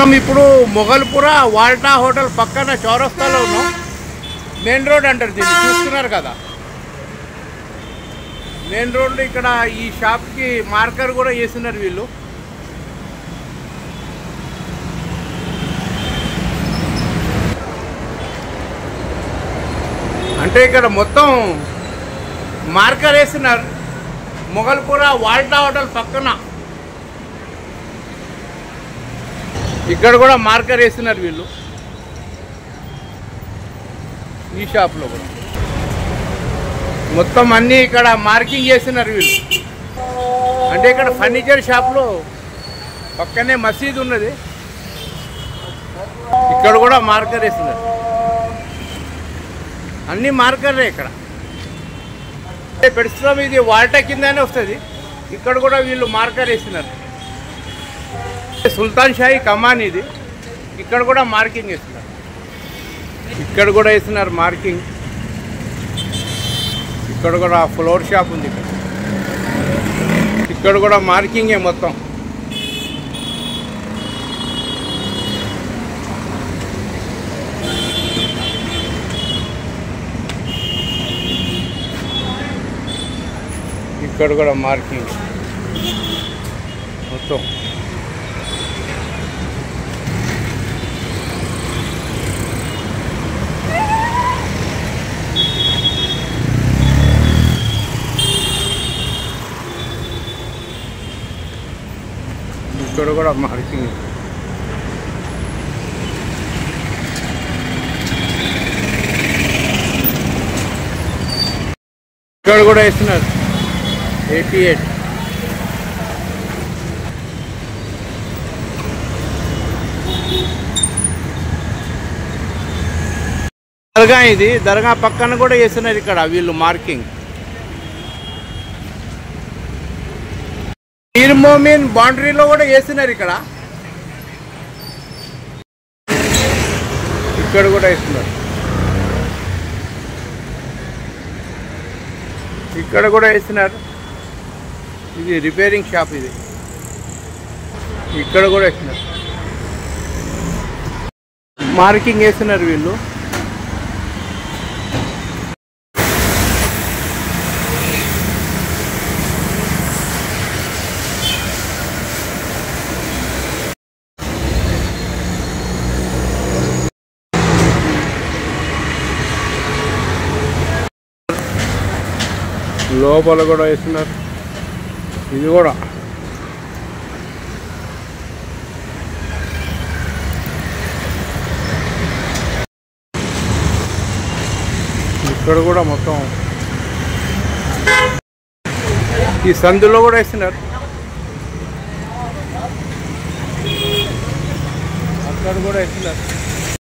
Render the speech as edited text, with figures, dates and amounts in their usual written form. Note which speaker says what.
Speaker 1: మొత్తం ఇప్పుడు మొగల్పుర వాల్టా హోటల్ పక్కన చౌరస్తాలో ఉన్నాం. మెయిన్ రోడ్ అంటారు దీన్ని, చూస్తున్నారు కదా మెయిన్ రోడ్లో. ఇక్కడ ఈ షాప్కి మార్కర్ కూడా వేస్తున్నారు వీళ్ళు. అంటే ఇక్కడ మొత్తం మార్కర్ వేస్తున్నారు. మొగల్పుర వాల్టా హోటల్ పక్కన ఇక్కడ కూడా మార్కర్ వేస్తున్నారు వీళ్ళు. ఈ షాప్లో కూడా మొత్తం అన్నీ ఇక్కడ మార్కింగ్ చేస్తున్నారు వీళ్ళు. అంటే ఇక్కడ ఫర్నిచర్ షాప్లో పక్కనే మసీదు ఉన్నది, ఇక్కడ కూడా మార్కర్ వేస్తున్నారు. అన్నీ మార్కర్లే ఇక్కడ. పెడుస్తున్నాం, ఇది వాల్టా కిందనే వస్తుంది. ఇక్కడ కూడా వీళ్ళు మార్కర్ వేస్తున్నారు. సుల్తాన్ షాహీ కమాన్ ఇది, ఇక్కడ కూడా మార్కింగ్ వేస్తున్నారు. ఇక్కడ కూడా వేస్తున్నారు మార్కింగ్. ఇక్కడ కూడా ఫ్లోర్ షాప్ ఉంది. ఇక్కడ కూడా మార్కింగే మొత్తం. ఇక్కడ కూడా మార్కింగ్ మొత్తం. ఇక్కడ కూడా మార్కింగ్. ఇక్కడ కూడా వేస్తున్నారు 88. దర్గా ఇది, దర్గా పక్కన కూడా వేస్తున్నారు ఇక్కడ వీళ్ళు మార్కింగ్. మీర్ మోమిన్ బౌండరీలో కూడా వేస్తున్నారు ఇక్కడ. ఇక్కడ కూడా వేస్తున్నారు. ఇక్కడ కూడా వేస్తున్నారు. ఇది రిపేరింగ్ షాప్ ఇది. ఇక్కడ కూడా వేస్తున్నారు మార్కింగ్ వేస్తున్నారు వీళ్ళు. లోపల కూడా వేస్తున్నారు. ఇది కూడా ఇక్కడ కూడా మొత్తం. ఈ సందులో కూడా వేస్తున్నారు. అక్కడ కూడా వేస్తున్నారు.